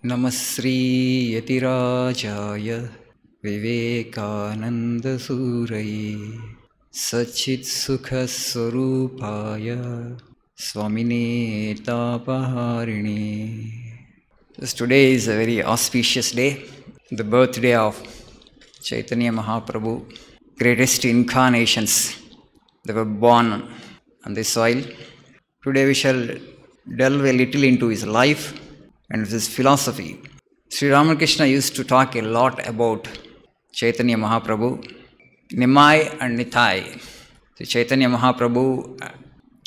Namasri Yatirajaya Vivekananda Suraye Sachit Sukha Swarupaya Swamine Tapaharini. Today is a very auspicious day, the birthday of Chaitanya Mahaprabhu, greatest incarnations that were born on this soil. Today we shall delve a little into his life and his philosophy. Sri Ramakrishna used to talk a lot about Chaitanya Mahaprabhu, Nimai and Nitai. So Chaitanya Mahaprabhu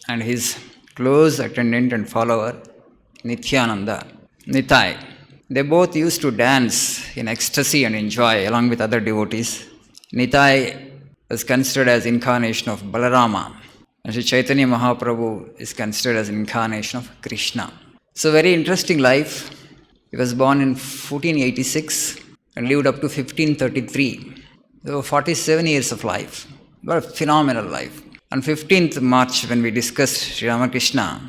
and his close attendant and follower, Nityananda, Nitai. They both used to dance in ecstasy and enjoy along with other devotees. Nitai is considered as incarnation of Balarama, and Sri Chaitanya Mahaprabhu is considered as an incarnation of Krishna. So very interesting life. He was born in 1486 and lived up to 1533. There were 47 years of life. What a phenomenal life. On 15th March, when we discussed Sri Ramakrishna,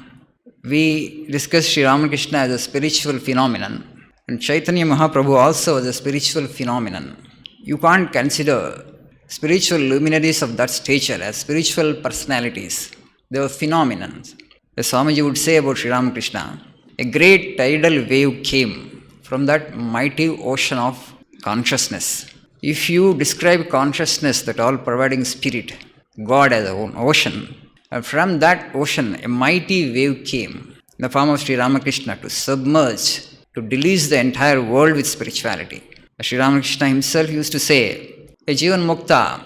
we discussed Sri Ramakrishna as a spiritual phenomenon, and Chaitanya Mahaprabhu also as a spiritual phenomenon. You can't consider spiritual luminaries of that stature as spiritual personalities. They were phenomenons. The Swamiji would say about Sri Ramakrishna, a great tidal wave came from that mighty ocean of consciousness. If you describe consciousness, that all-pervading spirit, God as an ocean, and from that ocean a mighty wave came in the form of Sri Ramakrishna to submerge, to deluge the entire world with spirituality. Sri Ramakrishna himself used to say, a Jivan Mukta,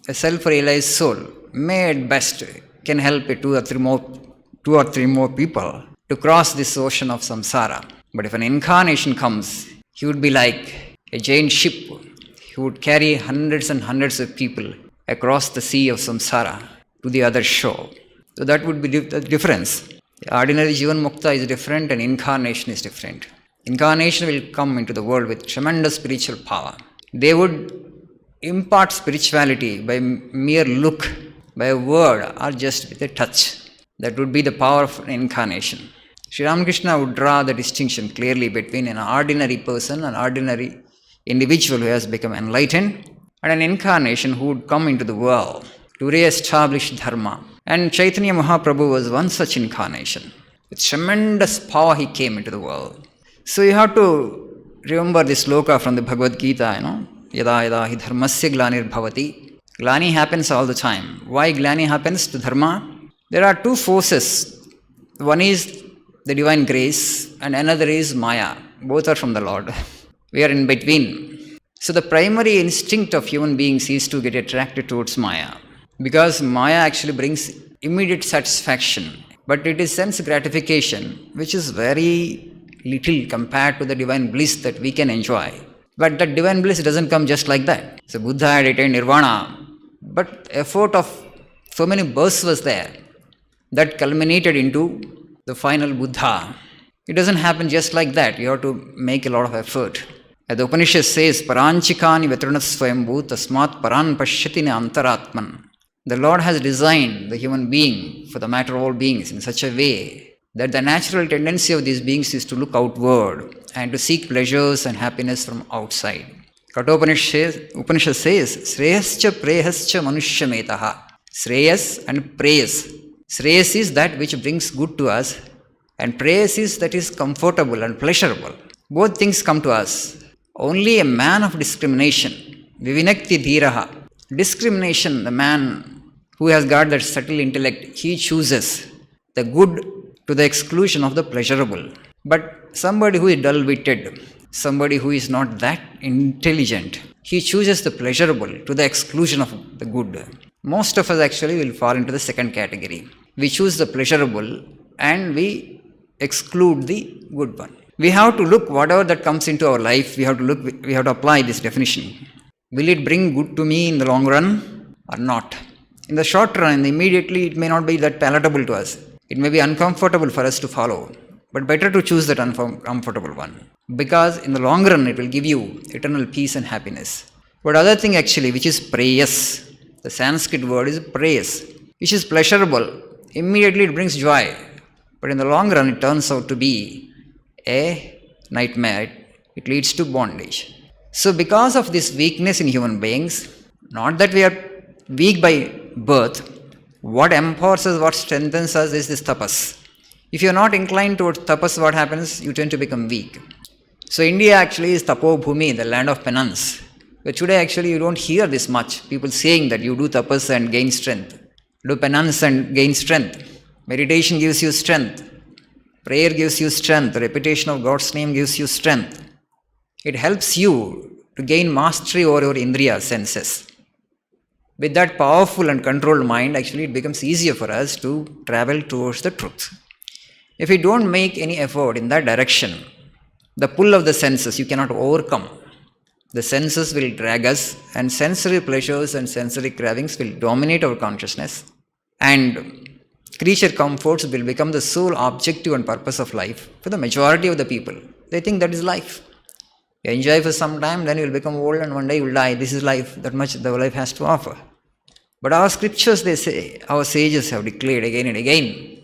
a self-realized soul, may at best can help two or three more people to cross this ocean of samsara. But if an incarnation comes, he would be like a giant ship. He would carry hundreds and hundreds of people across the sea of samsara to the other shore. So that would be the difference. The ordinary Jivan Mukta is different and incarnation is different. Incarnation will come into the world with tremendous spiritual power. They would impart spirituality by mere look, by a word, or just with a touch. That would be the power of an incarnation. Sri Ramakrishna would draw the distinction clearly between an ordinary person, an ordinary individual who has become enlightened, and an incarnation who would come into the world to re-establish dharma. And Chaitanya Mahaprabhu was one such incarnation. With tremendous power he came into the world. So you have to remember this sloka from the Bhagavad Gita, Yada yada hi dharmasya glanir bhavati. Glani happens all the time. Why glani happens to dharma? There are two forces. One is the divine grace and another is Maya. Both are from the Lord. We are in between. So the primary instinct of human beings is to get attracted towards Maya, because Maya actually brings immediate satisfaction, but it is sense gratification which is very little compared to the divine bliss that we can enjoy. But that divine bliss doesn't come just like that. So Buddha had attained nirvana, but effort of so many births was there that culminated into the final Buddha. It doesn't happen just like that. You have to make a lot of effort. As the Upanishad says, Paranchikani Vetranasvayambhu tasmat paran pashyati antaratman. The Lord has designed the human being, for the matter of all beings, in such a way that the natural tendency of these beings is to look outward and to seek pleasures and happiness from outside. Upanishad says, Shreyascha preyascha manushyametaha. Shreyas and preyas. Shreyas is that which brings good to us, and preyas is that is comfortable and pleasurable. Both things come to us. Only a man of discrimination, vivinakti dhiraha, discrimination, the man who has got that subtle intellect, he chooses the good to the exclusion of the pleasurable. But somebody who is dull-witted, somebody who is not that intelligent, he chooses the pleasurable to the exclusion of the good. Most of us actually will fall into the second category. We choose the pleasurable and we exclude the good one. We have to look whatever that comes into our life, we have to apply this definition. Will it bring good to me in the long run or not? In the short run, immediately it may not be that palatable to us. It may be uncomfortable for us to follow. But better to choose that uncomfortable one. Because in the long run, it will give you eternal peace and happiness. But other thing actually, which is preyas. The Sanskrit word is preyas, which is pleasurable. Immediately it brings joy. But in the long run, it turns out to be a nightmare. It leads to bondage. So because of this weakness in human beings, not that we are weak by birth, what empowers us, what strengthens us is this tapas. If you are not inclined towards tapas, what happens? You tend to become weak. So India actually is tapo bhumi, the land of penance. But today actually you don't hear this much. People saying that you do tapas and gain strength. Do penance and gain strength. Meditation gives you strength. Prayer gives you strength. The repetition of God's name gives you strength. It helps you to gain mastery over your indriya senses. With that powerful and controlled mind, actually it becomes easier for us to travel towards the truth. If we don't make any effort in that direction, the pull of the senses you cannot overcome. The senses will drag us, and sensory pleasures and sensory cravings will dominate our consciousness, and creature comforts will become the sole objective and purpose of life for the majority of the people. They think that is life. You enjoy for some time, then you will become old and one day you will die. This is life, that much the life has to offer. But our scriptures, they say, our sages have declared again and again,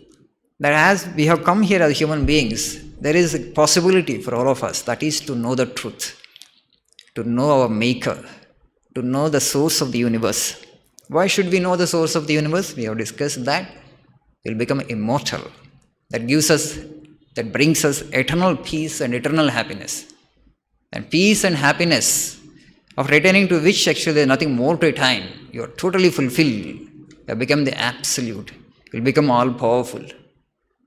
that as we have come here as human beings, there is a possibility for all of us, that is to know the truth, to know our maker, to know the source of the universe. Why should we know the source of the universe? We have discussed that. We will become immortal. That brings us eternal peace and eternal happiness. And peace and happiness, of returning to which actually there is nothing more to attain. You are totally fulfilled. You have become the absolute. You will become all powerful.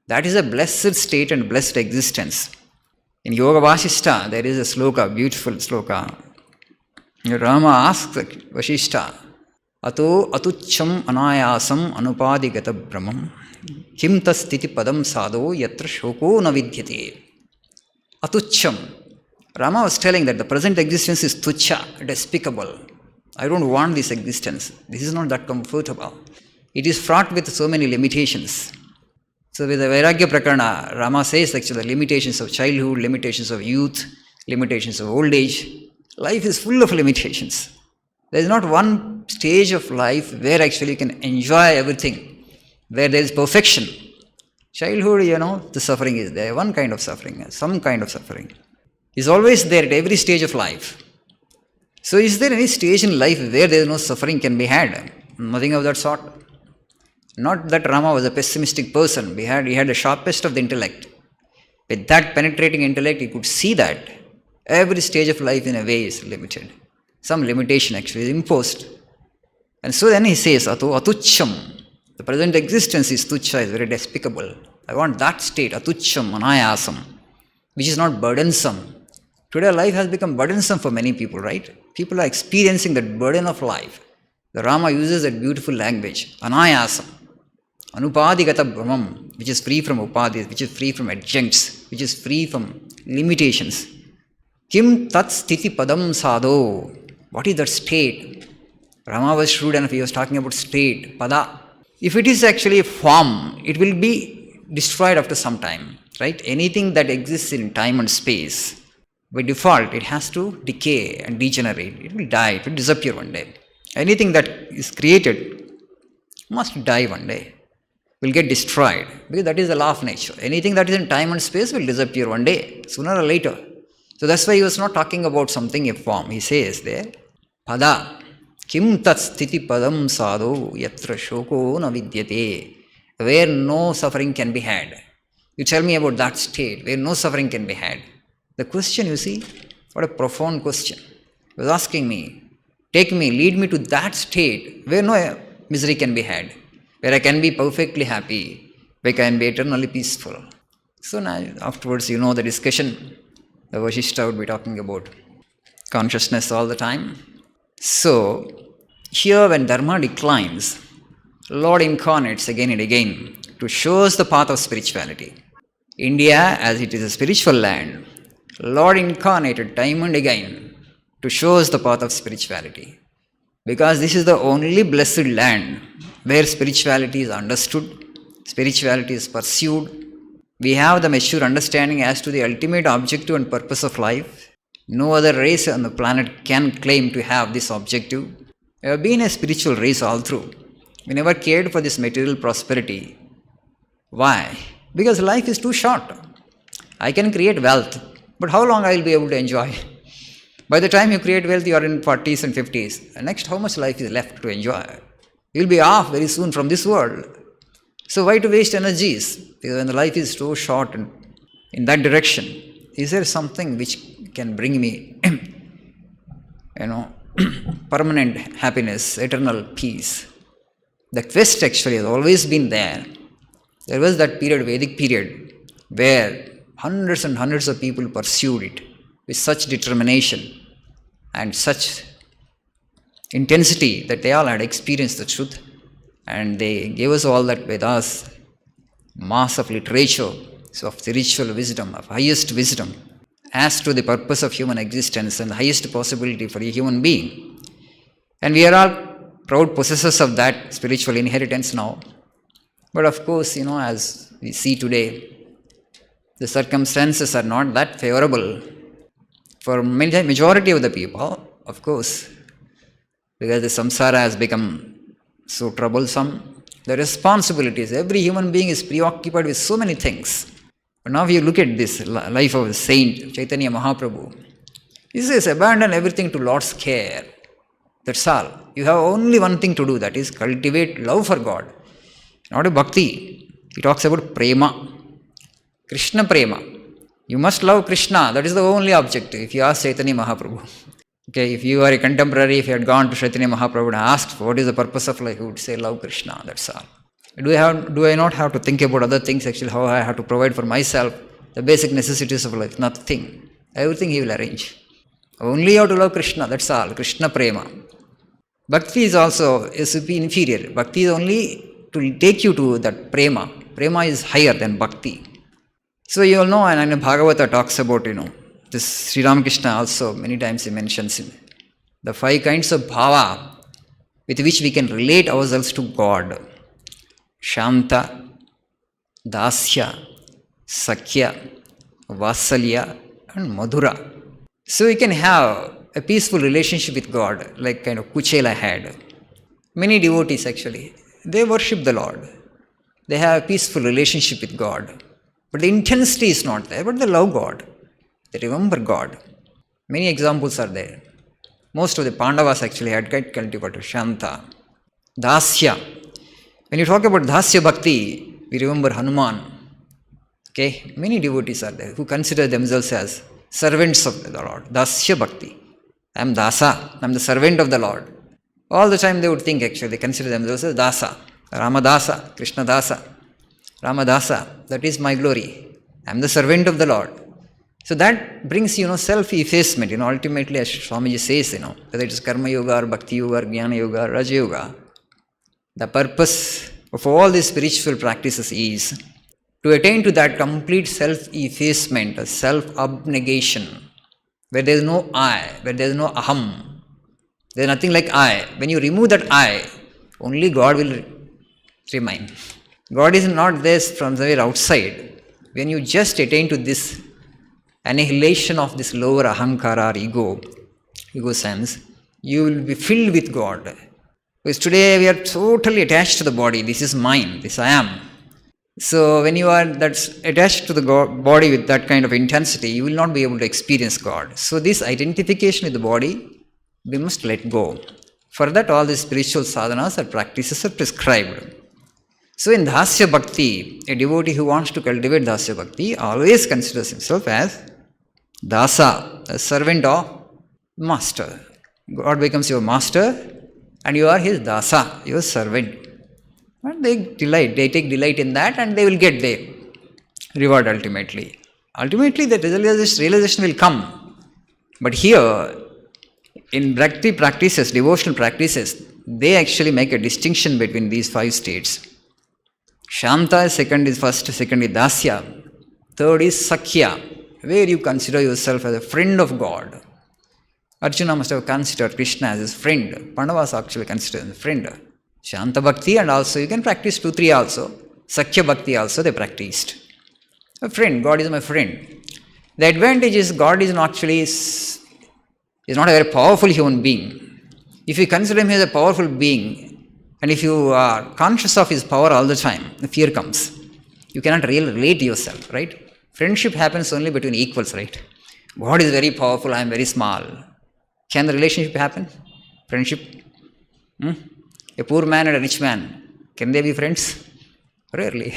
That is a blessed state and blessed existence. In Yoga Vasishta, there is a sloka, beautiful sloka. Rama asks Vasishta, Ato atucham anayasam anupadigata brahmam kim tastiti padam sadho yatra shoko na vidyate. Atucham. Rama was telling that the present existence is tucha, despicable. I don't want this existence. This is not that comfortable. It is fraught with so many limitations. So with the Vairagya Prakarana, Rama says actually the limitations of childhood, limitations of youth, limitations of old age. Life is full of limitations. There is not one stage of life where actually you can enjoy everything, where there is perfection. Childhood, the suffering is there. One kind of suffering, some kind of suffering is always there at every stage of life. So is there any stage in life where there is no suffering can be had? Nothing of that sort. Not that Rama was a pessimistic person. He had the sharpest of the intellect. With that penetrating intellect, he could see that every stage of life in a way is limited. Some limitation actually is imposed. And so then he says, atucham. The present existence is tucha, is very despicable. I want that state, atucham, anayasam, which is not burdensome. Today life has become burdensome for many people, right? People are experiencing that burden of life. The Rama uses that beautiful language, anayasam, anupadigata brahmam, which is free from upadis, which is free from adjuncts, which is free from limitations. Kim tat sthiti padam sadho. What is that state? Rama was shrewd enough, he was talking about state, pada. If it is actually a form, it will be destroyed after some time, right? Anything that exists in time and space, by default, it has to decay and degenerate. It will die, it will disappear one day. Anything that is created must die one day, will get destroyed, because that is the law of nature. Anything that is in time and space will disappear one day, sooner or later. So that's why he was not talking about something in form. He says there, pada, kim tat sthiti padam sadho yatra shoko na vidyate, where no suffering can be had. You tell me about that state, where no suffering can be had. The question, you see, what a profound question. He was asking me, take me, lead me to that state where no misery can be had, where I can be perfectly happy, where I can be eternally peaceful. So now, afterwards, the discussion, the Vasishta would be talking about consciousness all the time. So, here when Dharma declines, Lord incarnates again and again to show us the path of spirituality. India, as it is a spiritual land, Lord incarnated time and again to show us the path of spirituality. Because this is the only blessed land where spirituality is understood, spirituality is pursued. We have the mature understanding as to the ultimate objective and purpose of life. No other race on the planet can claim to have this objective. We have been a spiritual race all through. We never cared for this material prosperity. Why? Because life is too short. I can create wealth, But how long I will be able to enjoy? By the time you create wealth, you are in 40s and 50s. And next, how much life is left to enjoy? You will be off very soon from this world. So why to waste energies? Because when the life is so short and in that direction, is there something which can bring me, permanent happiness, eternal peace? The quest actually has always been there. There was that period, Vedic period, where hundreds and hundreds of people pursued it with such determination and such intensity that they all had experienced the truth, and they gave us all that Vedas, mass of literature, so of spiritual wisdom, of highest wisdom, as to the purpose of human existence and the highest possibility for a human being. And we are all proud possessors of that spiritual inheritance now. But of course, as we see today, the circumstances are not that favorable for majority of the people, of course, because the samsara has become so troublesome. The responsibilities, every human being is preoccupied with so many things. But now you look at this life of a saint, Chaitanya Mahaprabhu. He says, abandon everything to Lord's care. That's all. You have only one thing to do, that is cultivate love for God. Not a bhakti. He talks about prema. Krishna prema. You must love Krishna. That is the only objective. If you ask Chaitanya Mahaprabhu. Okay, if you are a contemporary, if you had gone to Chaitanya Mahaprabhu and asked what is the purpose of life, he would say love Krishna. That's all. Do I not have to think about other things, actually, how I have to provide for myself the basic necessities of life? Nothing. Everything he will arrange. Only you have to love Krishna, that's all. Krishna prema. Bhakti is also inferior. Bhakti is only to take you to that prema. Prema is higher than bhakti. So you all know, and Bhagavata talks about, this Sri Ramakrishna also, many times he mentions the 5 kinds of bhava with which we can relate ourselves to God. Shanta, Dasya, Sakhya, Vasalya and Madhura. So we can have a peaceful relationship with God, like kind of Kuchela had. Many devotees actually, they worship the Lord. They have a peaceful relationship with God. But the intensity is not there, but they love God. They remember God. Many examples are there. Most of the Pandavas actually had quite cultivated Shanta. Dasya. When you talk about Dasya Bhakti, we remember Hanuman. Okay, many devotees are there who consider themselves as servants of the Lord. Dasya Bhakti. I am Dasa. I am the servant of the Lord. All the time they would think actually, they consider themselves as Dasa. Ramadasa, Krishna Dasa. Ramadasa, that is my glory. I am the servant of the Lord. So that brings, self-effacement, ultimately as Swami says, whether it is Karma Yoga or Bhakti Yoga or Jnana Yoga or Raja Yoga, the purpose of all these spiritual practices is to attain to that complete self-effacement, a self-abnegation, where there is no I, where there is no aham. There is nothing like I. When you remove that I, only God will remain. God is not there from the very outside. When you just attain to this annihilation of this lower ahankara or ego sense, you will be filled with God. Because today we are totally attached to the body. This is mine, this I am. So when you are attached to the body with that kind of intensity, you will not be able to experience God. So this identification with the body, we must let go. For that, all these spiritual sadhanas or practices are prescribed. So in Dasya Bhakti, a devotee who wants to cultivate Dasya Bhakti always considers himself as Dasa, a servant of master. God becomes your master and you are his Dasa, your servant. And they take delight in that and they will get their reward ultimately. Ultimately the realization will come. But here, in Bhakti practices, devotional practices, they actually make a distinction between these 5 states. Shanta second is Dasya. Third is Sakhya, where you consider yourself as a friend of God. Arjuna must have considered Krishna as his friend. Pandavas actually considered him a friend. Shanta Bhakti, and also you can practice 2, 3 also. Sakhya Bhakti also they practiced. A friend, God is my friend. The advantage is God is not a very powerful human being. If you consider him as a powerful being, and if you are conscious of his power all the time, the fear comes. You cannot really relate to yourself, right? Friendship happens only between equals, right? God is very powerful, I am very small. Can the relationship happen? Friendship? A poor man and a rich man, can they be friends? Rarely.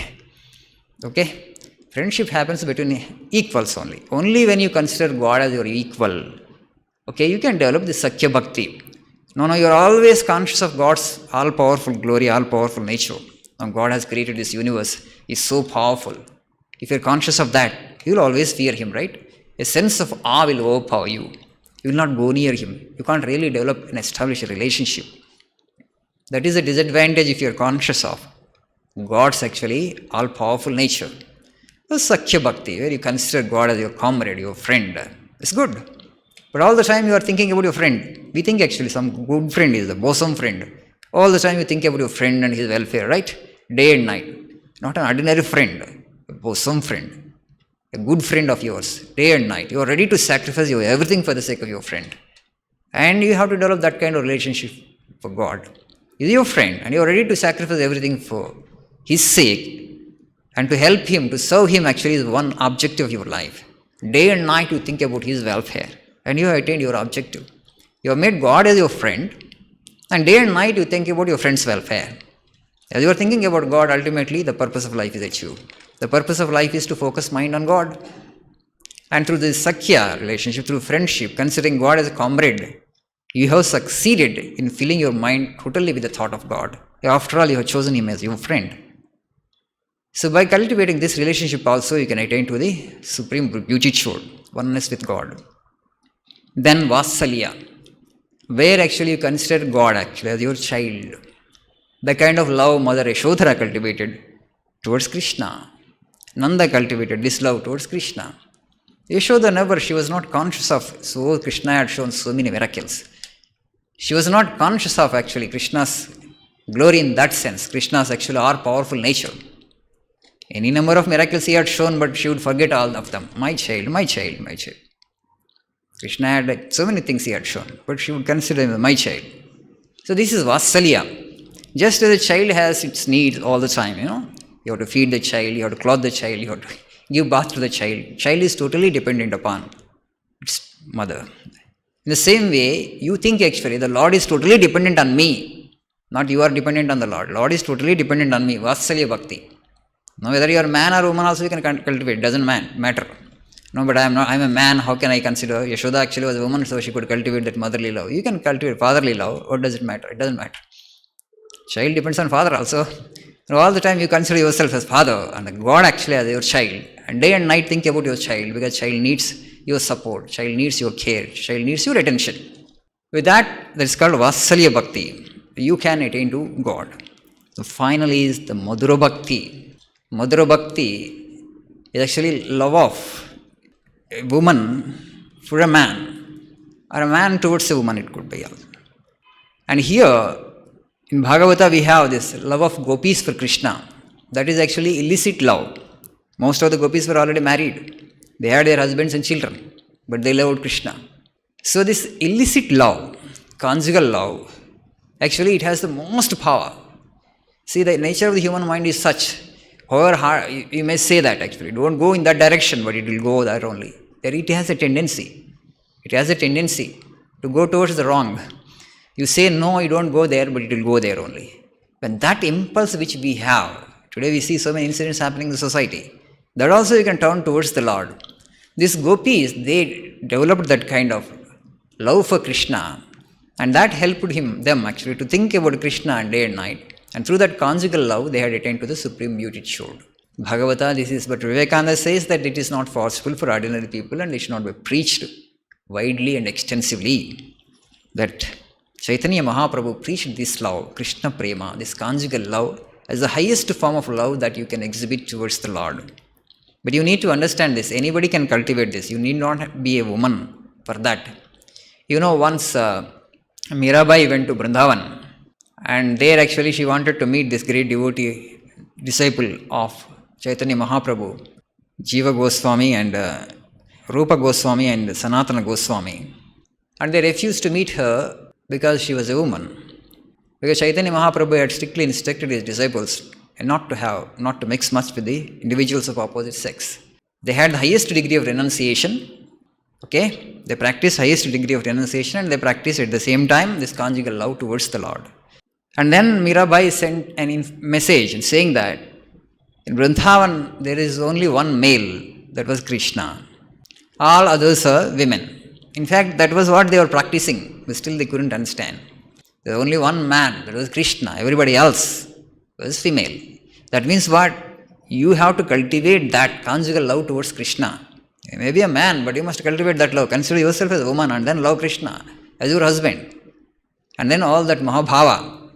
Okay? Friendship happens between equals only. Only when you consider God as your equal, okay, you can develop the Sakya Bhakti. No, you are always conscious of God's all-powerful glory, all-powerful nature. Now God has created this universe, is so powerful. If you are conscious of that, you will always fear Him, right? A sense of awe will overpower you. You will not go near Him. You can't really develop and establish a relationship. That is a disadvantage if you are conscious of God's actually all-powerful nature. The Sakya Bhakti, where you consider God as your comrade, your friend, is good. But all the time you are thinking about your friend. We think actually some good friend is the bosom friend. All the time you think about your friend and his welfare, right? Day and night. Not an ordinary friend, a bosom friend. A good friend of yours, day and night. You are ready to sacrifice everything for the sake of your friend. And you have to develop that kind of relationship for God. He is your friend and you are ready to sacrifice everything for His sake. And to help Him, to serve Him actually is one objective of your life. Day and night you think about His welfare. And you have attained your objective. You have made God as your friend. And day and night you think about your friend's welfare. As you are thinking about God, ultimately the purpose of life is achieved. The purpose of life is to focus mind on God. And through this Sakya relationship, through friendship, considering God as a comrade, you have succeeded in filling your mind totally with the thought of God. After all, you have chosen Him as your friend. So by cultivating this relationship also, you can attain to the supreme beautitude, oneness with God. Then Vatsalya, where actually you consider God actually as your child. The kind of love Mother Yashodhara cultivated towards Krishna. Nanda cultivated this love towards Krishna. Yashoda never, she was not conscious of, so Krishna had shown so many miracles. She was not conscious of actually Krishna's glory in that sense. Krishna's actually all-powerful nature. Any number of miracles He had shown, but she would forget all of them. My child, my child, my child. Krishna had so many things He had shown, but she would consider him as my child. So this is Vatsalya. Just as a child has its needs all the time, you have to feed the child, you have to clothe the child, you have to give bath to the child. Child is totally dependent upon its mother. In the same way, you think actually the Lord is totally dependent on me, not you are dependent on the Lord. Lord is totally dependent on me. Vatsalya Bhakti. Now whether you are man or woman also you can cultivate, doesn't matter. No, but I am a man, how can I consider? Yashoda actually was a woman, so she could cultivate that motherly love. You can cultivate fatherly love. What does it matter? It doesn't matter. Child depends on father also. So all the time you consider yourself as father and God actually as your child. And day and night think about your child, because child needs your support, child needs your care, child needs your attention. With that is called Vatsalya Bhakti. You can attain to God. So finally is the Madhura Bhakti. Madhura Bhakti is actually love of a woman for a man, or a man towards a woman, it could be also. And here in Bhagavata we have this love of gopis for Krishna. That is actually illicit love. Most of the gopis were already married. They had their husbands and children, but they loved Krishna. So this illicit love, conjugal love, actually it has the most power. See, the nature of the human mind is such. However hard, you may say that actually, don't go in that direction, but it will go there only. There it has a tendency. It has a tendency to go towards the wrong. You say no, you don't go there, but it will go there only. When that impulse which we have, today we see so many incidents happening in the society, that also you can turn towards the Lord. These gopis, they developed that kind of love for Krishna, and that helped them actually to think about Krishna day and night. And through that conjugal love, they had attained to the supreme beautitude. Bhagavata, this is, but Vivekananda says that it is not possible for ordinary people and it should not be preached widely and extensively. That Chaitanya Mahaprabhu preached this love, Krishna Prema, this conjugal love, as the highest form of love that you can exhibit towards the Lord. But you need to understand this. Anybody can cultivate this. You need not be a woman for that. Once Mirabai went to Vrindavan, and there actually she wanted to meet this great devotee, disciple of Chaitanya Mahaprabhu, Jiva Goswami and Rupa Goswami and Sanatana Goswami. And they refused to meet her because she was a woman. Because Chaitanya Mahaprabhu had strictly instructed his disciples not to mix much with the individuals of opposite sex. They had the highest degree of renunciation, Okay? They practice highest degree of renunciation and they practice at the same time this conjugal love towards the Lord. And then Mirabai sent a message saying that in Vrindavan there is only one male, that was Krishna. All others are women. In fact, that was what they were practicing, but still they couldn't understand. There was only one man, that was Krishna. Everybody else was female. That means what? You have to cultivate that conjugal love towards Krishna. You may be a man, but you must cultivate that love. Consider yourself as a woman and then love Krishna as your husband. And then all that Mahabhava,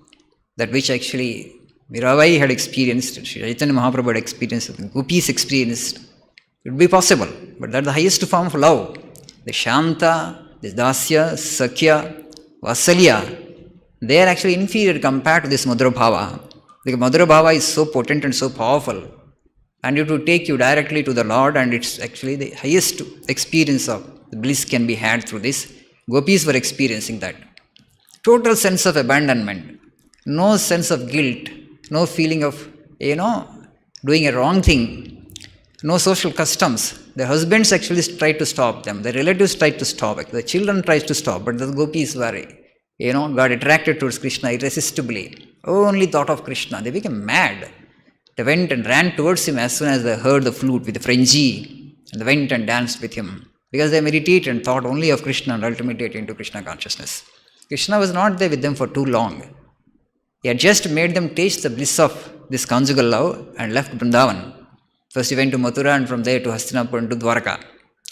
that which actually Mirabai had experienced, Chaitanya Mahaprabhu had experienced, the gopis experienced, it would be possible. But that's the highest form of love. The Shanta, the Dasya, Sakya, Vasalya, they are actually inferior compared to this Madhura Bhava. The Madhura Bhava is so potent and so powerful. And it will take you directly to the Lord, and it's actually the highest experience of the bliss can be had through this. Gopis were experiencing that. Total sense of abandonment, no sense of guilt, no feeling of, doing a wrong thing, no social customs. The husbands actually tried to stop them, the relatives tried to stop it, the children tried to stop, but the gopis were, got attracted towards Krishna irresistibly. Only thought of Krishna. They became mad. They went and ran towards him as soon as they heard the flute with the frenzy, and they went and danced with him because they meditated and thought only of Krishna and ultimately into Krishna consciousness. Krishna was not there with them for too long. He had just made them taste the bliss of this conjugal love and left Vrindavan. First he went to Mathura and from there to Hastinapur and to Dwarka.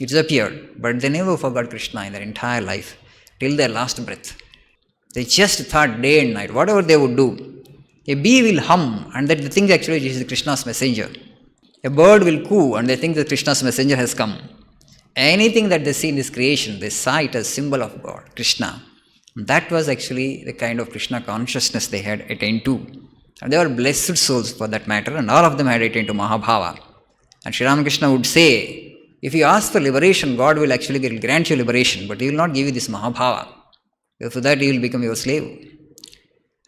It disappeared, but they never forgot Krishna in their entire life till their last breath. They just thought day and night, whatever they would do. A bee will hum and that they think actually this is Krishna's messenger. A bird will coo and they think that Krishna's messenger has come. Anything that they see in this creation, they saw it as symbol of God, Krishna. That was actually the kind of Krishna consciousness they had attained to. And they were blessed souls for that matter, and all of them had attained to Mahabhava. And Sri Ramakrishna would say, if you ask for liberation, God will actually grant you liberation, but He will not give you this Mahabhava. For that He will become your slave.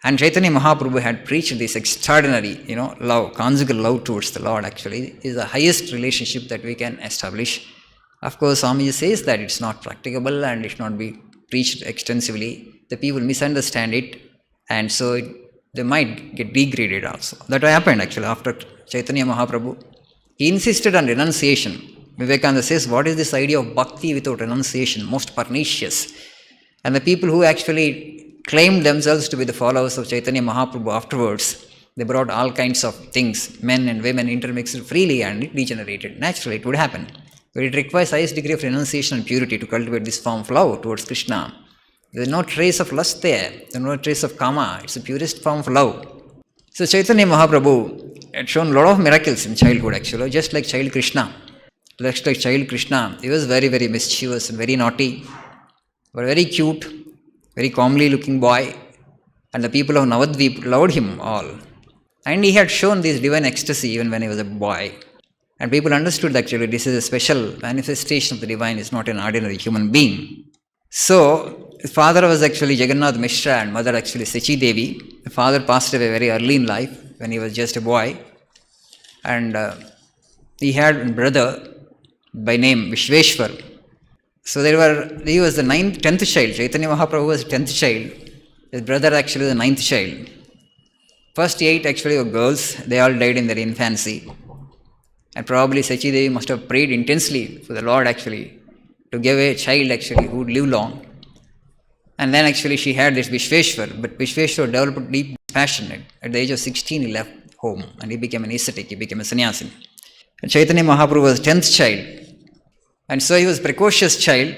And Chaitanya Mahaprabhu had preached this extraordinary, love, conjugal love towards the Lord actually is the highest relationship that we can establish. Of course, Swami says that it's not practicable and it should not be preached extensively. The people misunderstand it, and so they might get degraded also. That happened actually after Chaitanya Mahaprabhu. He insisted on renunciation. Vivekananda says, what is this idea of bhakti without renunciation? Most pernicious. And the people who actually claimed themselves to be the followers of Chaitanya Mahaprabhu afterwards, they brought all kinds of things, men and women intermixed freely, and it degenerated. Naturally, it would happen. But it requires highest degree of renunciation and purity to cultivate this form of love towards Krishna. There is no trace of lust there. There is no trace of kama. It's the purest form of love. So Chaitanya Mahaprabhu had shown a lot of miracles in childhood actually, just like child Krishna. Just like child Krishna, he was very, very mischievous and very naughty, but very cute, very calmly looking boy. And the people of Navadvip loved him all. And he had shown this divine ecstasy even when he was a boy. And people understood that actually this is a special manifestation of the divine, it's not an ordinary human being. So, his father was actually Jagannath Mishra and mother actually Sachi Devi. The father passed away very early in life when he was just a boy. And he had a brother by name Vishveshwar. So he was the 10th child. Chaitanya Mahaprabhu was the 10th child. His brother actually was the 9th child. First 8 actually were girls. They all died in their infancy. And probably Sachi Devi must have prayed intensely for the Lord actually to give a child actually who would live long. And then actually she had this Vishveshwar, but Vishveshwar developed deep passion. At the age of 16 he left home and he became an ascetic, he became a sannyasi. And Chaitanya Mahaprabhu was 10th child. And so he was a precocious child,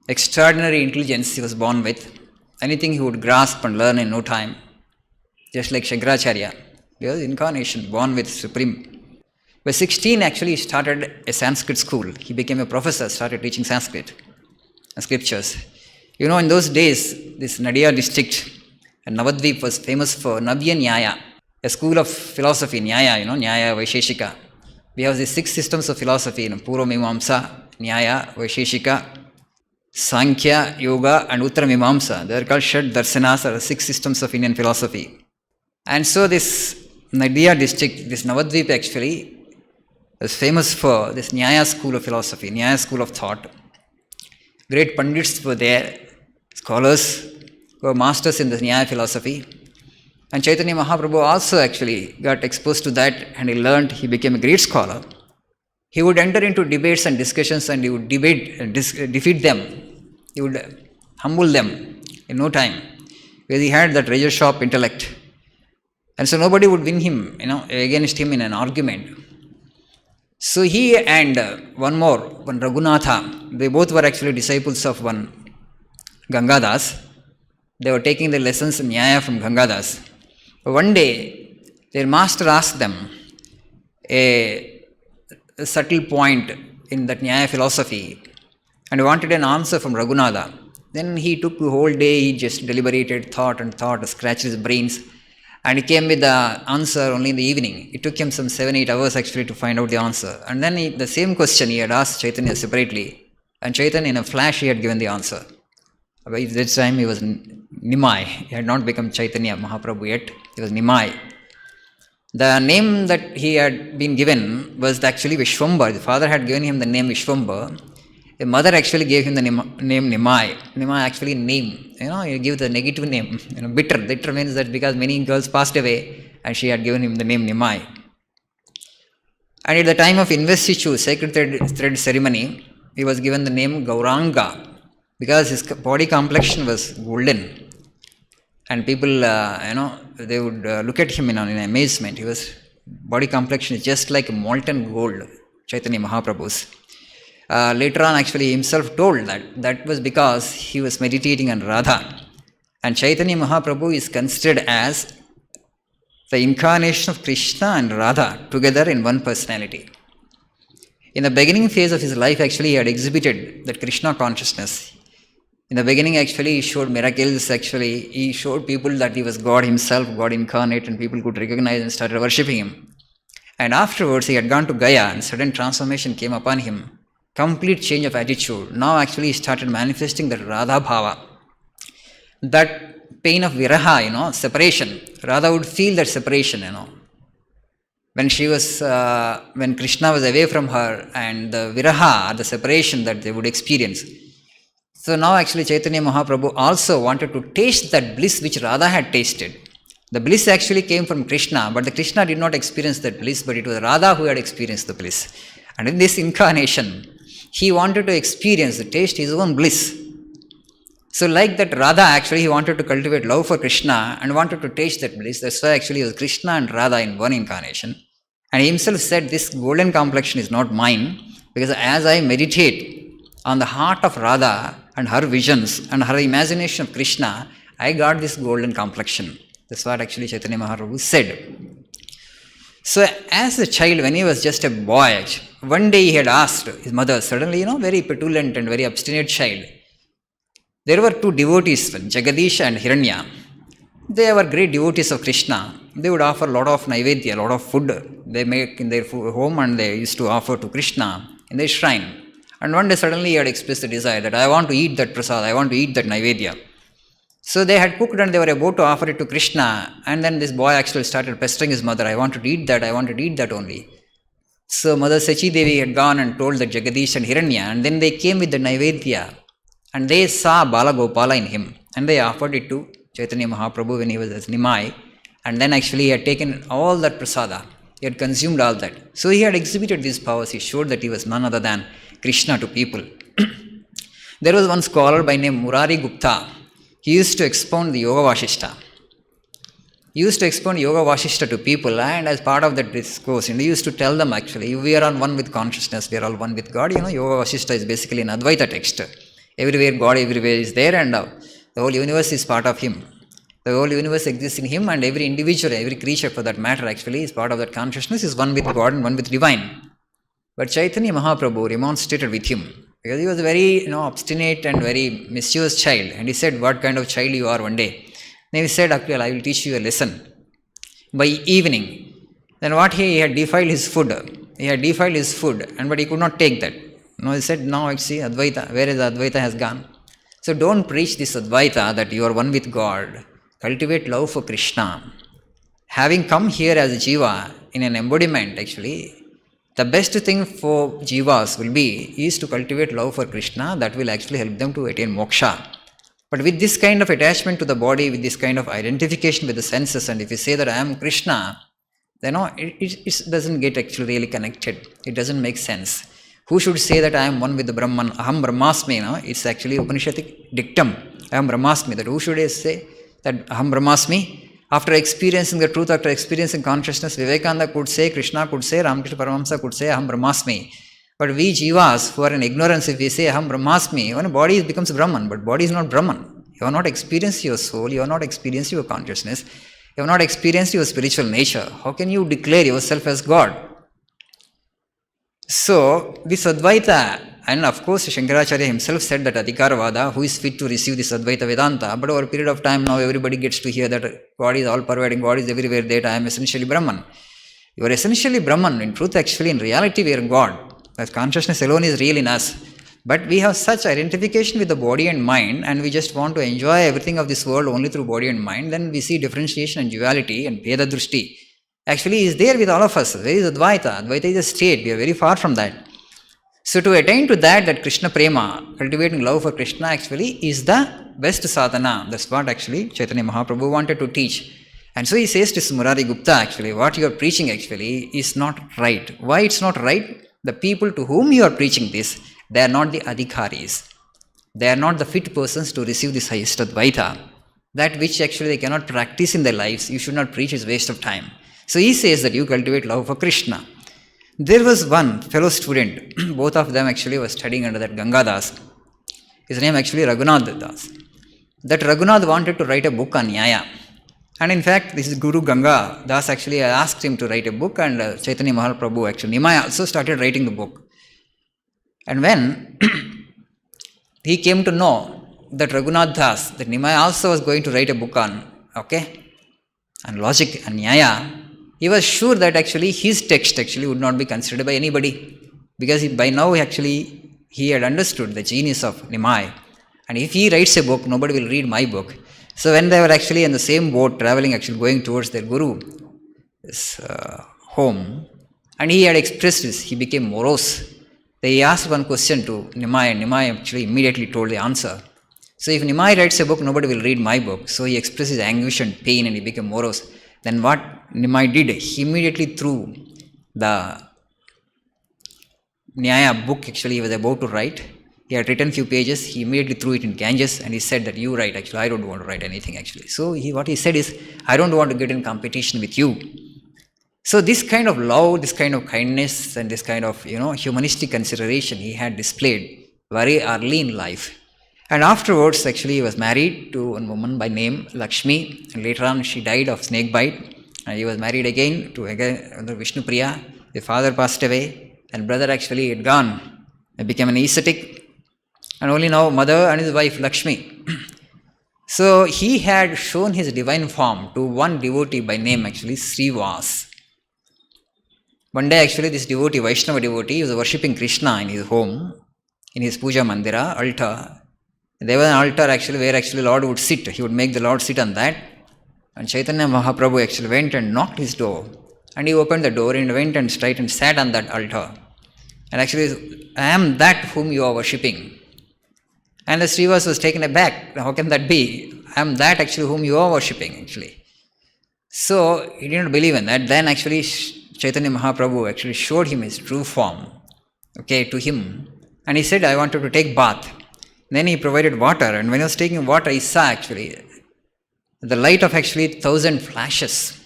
extraordinary intelligence he was born with. Anything he would grasp and learn in no time. Just like Shankaracharya. He was Incarnation, born with supreme. By 16 actually he started a Sanskrit school. He became a professor, started teaching Sanskrit and scriptures. In those days, this Nadia district and Navadvip was famous for Navya Nyaya, a school of philosophy, Nyaya, Nyaya, Vaisheshika. We have these 6 systems of philosophy, Purva Mimamsa, Nyaya, Vaisheshika, Sankhya, Yoga and Uttara Mimamsa. They are called Shad Darsanas, or 6 systems of Indian philosophy. And so this Nadia district, this Navadvip actually was famous for this Nyaya school of philosophy, Nyaya school of thought. great Pandits were there, scholars who were masters in the Nyaya philosophy. And Chaitanya Mahaprabhu also actually got exposed to that, and he learned, he became a great scholar. He would enter into debates and discussions, and he would defeat them. He would humble them in no time, because he had that razor sharp intellect. And so nobody would win him, against him in an argument. So he and one Raghunatha, they both were actually disciples of one Gangadas. They were taking the lessons in Nyaya from Gangadas. One day, their master asked them a subtle point in that Nyaya philosophy, and wanted an answer from Raghunatha. Then he took the whole day, he just deliberated, thought, scratched his brains, and he came with the answer only in the evening. It took him some 7-8 hours actually to find out the answer. And then the same question he had asked Chaitanya separately, and Chaitanya in a flash he had given the answer. By this time he was Nimai. He had not become Chaitanya Mahaprabhu yet. He was Nimai. The name that he had been given was actually Vishwambar. The father had given him the name Vishwambar. The mother actually gave him the name Nimai. Nimai actually name. You give the negative name. Bitter. Bitter means that because many girls passed away, and she had given him the name Nimai. And at the time of investiture, sacred thread ceremony, he was given the name Gauranga, because his body complexion was golden. And people, they would look at him in amazement. His body complexion is just like molten gold, Chaitanya Mahaprabhu's. Later on, actually, himself told that was because he was meditating on Radha. And Chaitanya Mahaprabhu is considered as the incarnation of Krishna and Radha together in one personality. In the beginning phase of his life, actually, he had exhibited that Krishna consciousness. In the beginning, actually, he showed miracles. Actually, he showed people that he was God himself, God incarnate, and people could recognize and started worshipping him. And afterwards, he had gone to Gaya, and sudden transformation came upon him. Complete change of attitude. Now, actually, he started manifesting that Radha Bhava. That pain of viraha, separation. Radha would feel that separation, When when Krishna was away from her, and the viraha, the separation that they would experience. So now actually Chaitanya Mahaprabhu also wanted to taste that bliss which Radha had tasted. The bliss actually came from Krishna, but the Krishna did not experience that bliss, but it was Radha who had experienced the bliss. And in this incarnation, he wanted to experience, taste his own bliss. So like that Radha, actually he wanted to cultivate love for Krishna and wanted to taste that bliss. That's why actually it was Krishna and Radha in one incarnation. And he himself said, this golden complexion is not mine, because as I meditate on the heart of Radha and her visions and her imagination of Krishna, I got this golden complexion. That's what actually Chaitanya Mahaprabhu said. So as a child, when he was just a boy, one day he had asked his mother, suddenly, very petulant and very obstinate child. There were two devotees, Jagadish and Hiranya. They were great devotees of Krishna. They would offer a lot of naivedya, a lot of food they make in their home, and they used to offer to Krishna in their shrine. And one day suddenly he had expressed the desire that I want to eat that prasad, I want to eat that naivedya. So they had cooked and they were about to offer it to Krishna, and then this boy actually started pestering his mother, I want to eat that only. So Mother Sachi Devi had gone and told the Jagadish and Hiranya, and then they came with the naivedya, and they saw Bala Gopala in him, and they offered it to Chaitanya Mahaprabhu when he was as Nimai, and then actually he had taken all that prasada, he had consumed all that. So he had exhibited these powers, he showed that he was none other than Krishna to people. There was one scholar by name Murari Gupta. He used to expound the Yoga Vashishta. He used to expound Yoga Vashishta to people, and as part of that discourse, he used to tell them actually, we are all one with consciousness, we are all one with God. Yoga Vashishta is basically an Advaita text. Everywhere God everywhere is there, and the whole universe is part of Him. The whole universe exists in Him, and every individual, every creature for that matter actually is part of that consciousness, is one with God and one with Divine. But Chaitanya Mahaprabhu remonstrated with him, because he was a very obstinate and very mischievous child. And he said, what kind of child you are one day. Then he said, Akhil, I will teach you a lesson. By evening, then what he had defiled his food. He had defiled his food, but he could not take that. He said, now I see Advaita, where is Advaita has gone. So don't preach this Advaita that you are one with God. Cultivate love for Krishna. Having come here as a Jiva in an embodiment actually, The best thing for jivas is to cultivate love for Krishna. That will actually help them to attain moksha. But with this kind of attachment to the body, with this kind of identification with the senses, and if you say that I am Krishna, then it doesn't get actually really connected. It doesn't make sense. Who should say that I am one with the Brahman? Aham Brahmasmi. No? It's actually Upanishadic dictum. Aham Brahmasmi. That who should say that Aham Brahmasmi? After experiencing the truth, after experiencing consciousness, Vivekananda could say, Krishna could say, Ramakrishna Paramahamsa could say, Aham Brahmasmi. But we jivas who are in ignorance, if we say Aham Brahmasmi, when body becomes Brahman, but body is not Brahman. You have not experienced your soul, you have not experienced your consciousness, you have not experienced your spiritual nature. How can you declare yourself as God? So, this Advaita, and of course Shankaracharya himself said that Adhikaravada, who is fit to receive this Advaita Vedanta, but over a period of time now everybody gets to hear that God is all pervading, God is everywhere, that I am essentially Brahman. You are essentially Brahman. In truth, actually, in reality, we are God. That consciousness alone is real in us. But we have such identification with the body and mind, and we just want to enjoy everything of this world only through body and mind. Then we see differentiation and duality and Veda Drushti. Actually, is there with all of us. Where is Advaita? Advaita is a state. We are very far from that. So to attain to that Krishna Prema, cultivating love for Krishna actually is the best sadhana. That's what actually Chaitanya Mahaprabhu wanted to teach. And so he says to Murari Gupta actually, what you are preaching actually is not right. Why it's not right? The people to whom you are preaching this, they are not the adhikaris. They are not the fit persons to receive this highest Advaita. That which actually they cannot practice in their lives, you should not preach, is waste of time. So he says that you cultivate love for Krishna. There was one fellow student, both of them actually were studying under that Gangadas. His name actually Raghunath Das. That Raghunath wanted to write a book on Nyaya. And in fact, this is Guru Ganga Das actually asked him to write a book, and Chaitanya Mahaprabhu actually, Nimai also started writing the book. And when he came to know that Raghunath Das, that Nimai also was going to write a book on logic and Nyaya, he was sure that actually his text actually would not be considered by anybody, because by now actually he had understood the genius of Nimai. And if he writes a book, nobody will read my book. So when they were actually in the same boat traveling, actually going towards their Guru's home, and he had expressed this, he became morose. They asked one question to Nimai, and Nimai actually immediately told the answer. So if Nimai writes a book, nobody will read my book. So he expressed his anguish and pain, and he became morose. Then what Nimai did, he immediately threw the Nyaya book actually he was about to write. He had written few pages, he immediately threw it in Ganges, and he said that you write, actually I don't want to write anything actually. So what he said is, I don't want to get in competition with you. So this kind of love, this kind of kindness, and this kind of humanistic consideration he had displayed very early in life. And afterwards actually he was married to one woman by name Lakshmi, and later on she died of snake bite, and he was married again to Vishnu Priya. The father passed away, and brother actually had gone. He became an ascetic. And only now mother and his wife Lakshmi. So he had shown his divine form to one devotee by name actually Srivas. One day actually this devotee, Vaishnava devotee, was worshipping Krishna in his home, in his puja mandira, altar. There was an altar actually where actually Lord would sit. He would make the Lord sit on that. And Chaitanya Mahaprabhu actually went and knocked his door. And he opened the door and went and straight and sat on that altar. And actually, I am that whom you are worshipping. And the Srivas was taken aback. How can that be? I am that actually whom you are worshipping actually. So he didn't believe in that. Then actually Chaitanya Mahaprabhu actually showed him his true form, to him. And he said, I wanted to take bath. Then he provided water, and when he was taking water, he saw actually the light of actually 1,000 flashes.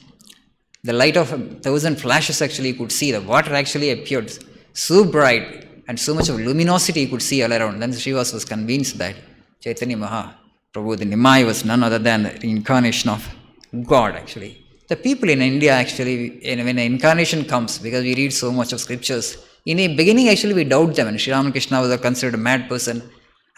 The light of 1,000 flashes actually he could see. The water actually appeared so bright, and so much of luminosity he could see all around. Then Srivas was convinced that Chaitanya Mahaprabhu, the Nimai, was none other than the incarnation of God actually. The people in India actually, when the incarnation comes, because we read so much of scriptures, in the beginning actually we doubt them, and Sri Ramakrishna was considered a mad person.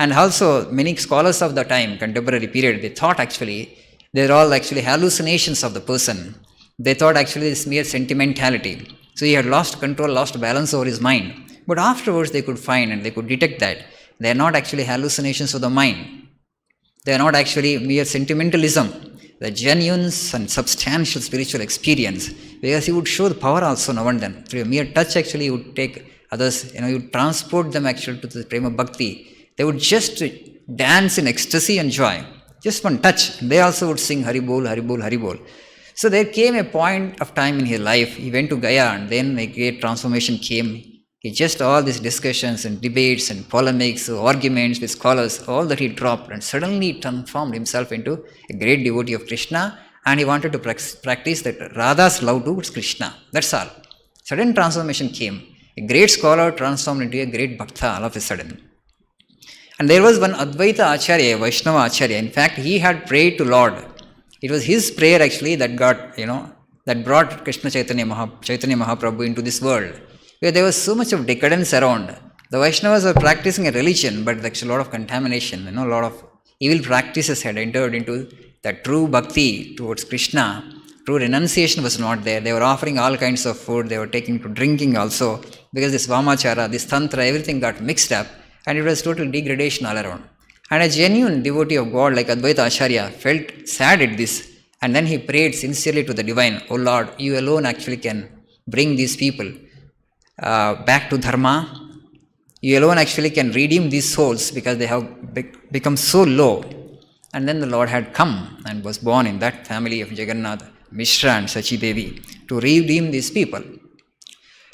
And also many scholars of the time, contemporary period, they thought actually they're all actually hallucinations of the person. They thought actually it's mere sentimentality. So he had lost control, lost balance over his mind. But afterwards they could find and they could detect that they are not actually hallucinations of the mind. They are not actually mere sentimentalism. The genuine and substantial spiritual experience because he would show the power also now and then. Through a mere touch actually he would take others, he would transport them actually to the prema bhakti. They would just dance in ecstasy and joy. Just one touch. They also would sing Hari Bol, Hari Bol, Hari Bol. So there came a point of time in his life, he went to Gaya and then a great transformation came. He just all these discussions and debates and polemics, arguments with scholars, all that he dropped and suddenly transformed himself into a great devotee of Krishna, and he wanted to practice that Radha's love towards Krishna. That's all. Sudden transformation came. A great scholar transformed into a great bhakta all of a sudden. And there was one Advaita Acharya, Vaishnava Acharya. In fact, he had prayed to Lord. It was his prayer actually that got, that brought Krishna Chaitanya Mahaprabhu into this world, where there was so much of decadence around. The Vaishnavas were practicing a religion, but there's a lot of contamination, a lot of evil practices had entered into that true bhakti towards Krishna. True renunciation was not there. They were offering all kinds of food, they were taking to drinking also, because this Vamachara, this Tantra, everything got mixed up, and it was total degradation all around. And a genuine devotee of God like Advaita Acharya felt sad at this, and then he prayed sincerely to the divine, "Oh Lord, you alone actually can bring these people back to dharma. You alone actually can redeem these souls because they have become so low." And then the Lord had come and was born in that family of Jagannath, Mishra and Sachi Devi to redeem these people.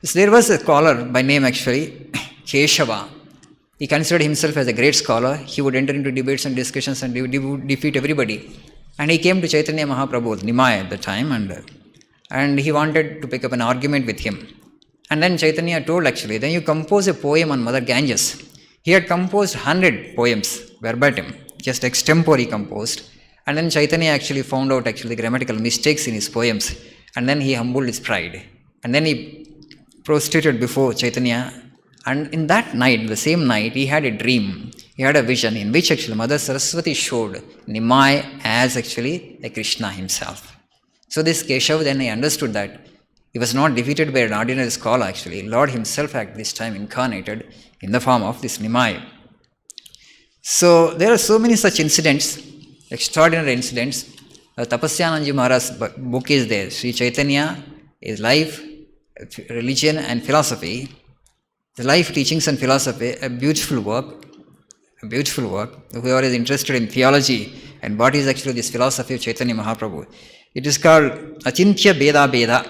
So there was a scholar by name actually Keshava. He considered himself as a great scholar. He would enter into debates and discussions and defeat everybody. And he came to Chaitanya Mahaprabhu, Nimai at the time, and he wanted to pick up an argument with him. And then Chaitanya told actually, then you compose a poem on Mother Ganges. He had composed 100 poems verbatim, just extempore he composed. And then Chaitanya actually found out actually the grammatical mistakes in his poems. And then he humbled his pride. And then he prostrated before Chaitanya. And in that night, the same night, he had a dream. He had a vision in which actually Mother Saraswati showed Nimai as actually a Krishna himself. So this Keshav, then he understood that he was not defeated by an ordinary scholar actually. Lord himself at this time incarnated in the form of this Nimai. So there are so many such incidents, extraordinary incidents. Tapasyananji Maharaj's book is there, Sri Chaitanya, his life, religion and philosophy. The life teachings and philosophy, a beautiful work. Whoever is interested in theology and what is actually this philosophy of Chaitanya Mahaprabhu, it is called Achintya Beda Beda.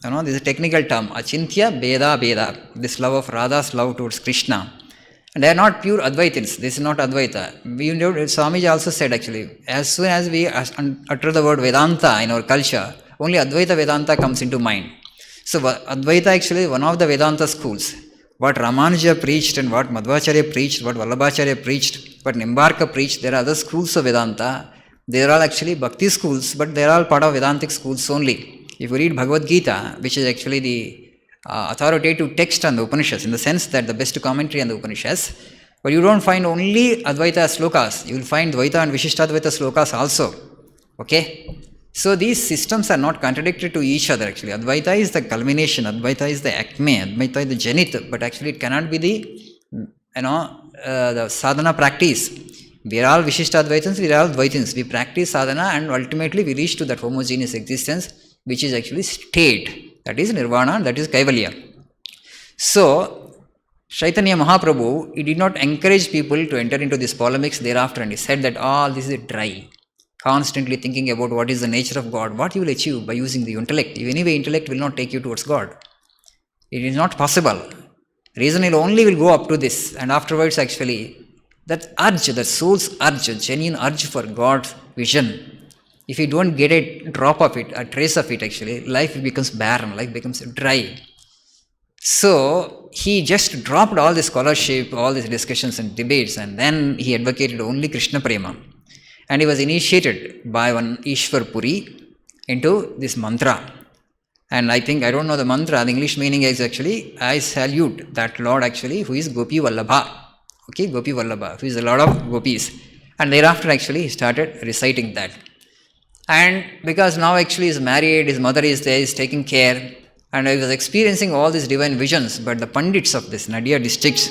This is a technical term, Achintya Beda Beda, this love of Radha's love towards Krishna. And they are not pure Advaitins, this is not Advaita. Swami also said actually, as soon as we utter the word Vedanta in our culture, only Advaita Vedanta comes into mind. So Advaita actually is one of the Vedanta schools. What Ramanuja preached and what Madhvacharya preached, what Vallabhacharya preached, what Nimbarka preached, there are other schools of Vedanta. They are all actually Bhakti schools, but they are all part of Vedantic schools only. If you read Bhagavad Gita, which is actually the authoritative text on the Upanishads, in the sense that the best commentary on the Upanishads, but you don't find only Advaita slokas, you will find Dvaita and Vishishtadvaita slokas also. Okay? So these systems are not contradictory to each other actually. Advaita is the culmination, Advaita is the acme, Advaita is the zenith, but actually it cannot be the sadhana practice. We are all Vishishtadvaitans, we are all Dvaitins. We practice sadhana and ultimately we reach to that homogeneous existence, which is actually state. That is nirvana, that is kaivalya. So, Chaitanya Mahaprabhu, he did not encourage people to enter into these polemics thereafter, and he said that all this is dry. Constantly thinking about what is the nature of God, what you will achieve by using the intellect. Anyway, intellect will not take you towards God. It is not possible. Reason will only will go up to this, and afterwards actually, that urge, the soul's urge, genuine urge for God's vision, if you don't get a drop of it, a trace of it actually, life becomes barren, life becomes dry. So, he just dropped all the scholarship, all these discussions and debates, and then he advocated only Krishna Prema. And he was initiated by one Ishwar Puri into this mantra. And I don't know the mantra, the English meaning is actually, I salute that Lord actually who is Gopi Vallabha. Okay, Gopi Vallabha, who is the Lord of Gopis. And thereafter actually he started reciting that. And because now actually he is married, his mother is there, he is taking care. And he was experiencing all these divine visions. But the Pandits of this Nadia districts,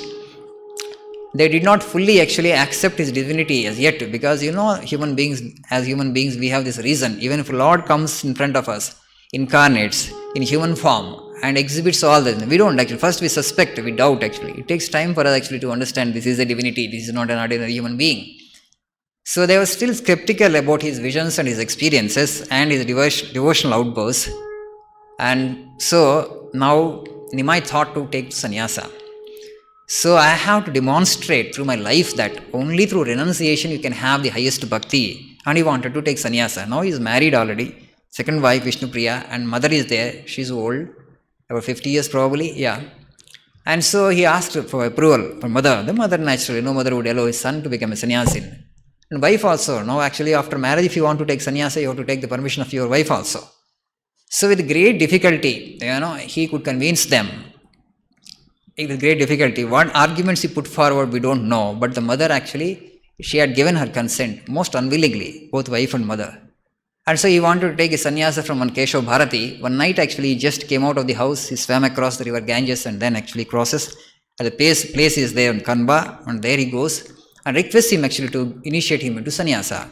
they did not fully actually accept his divinity as yet, because as human beings we have this reason. Even if Lord comes in front of us, incarnates, in human form and exhibits all that. We don't actually. First we suspect, we doubt actually. It takes time for us actually to understand this is a divinity, this is not an ordinary human being. So they were still skeptical about his visions and his experiences and his devotional outbursts. And so now Nimai thought to take sannyasa. So I have to demonstrate through my life that only through renunciation you can have the highest bhakti. And he wanted to take sannyasa. Now he is married already. Second wife Vishnupriya, and mother is there. She is old, about 50 years probably. Yeah. And so he asked for approval from mother. The mother naturally, no mother would allow his son to become a sannyasin. And wife also. Now actually after marriage, if you want to take sannyasa, you have to take the permission of your wife also. So with great difficulty, he could convince them. With great difficulty. What arguments he put forward, we don't know. But the mother actually, she had given her consent, most unwillingly, both wife and mother. And so he wanted to take a sannyasa from one Keshav Bharati. One night actually he just came out of the house, he swam across the river Ganges and then actually crosses. And the place is there in Kanba, and there he goes and requests him actually to initiate him into sannyasa.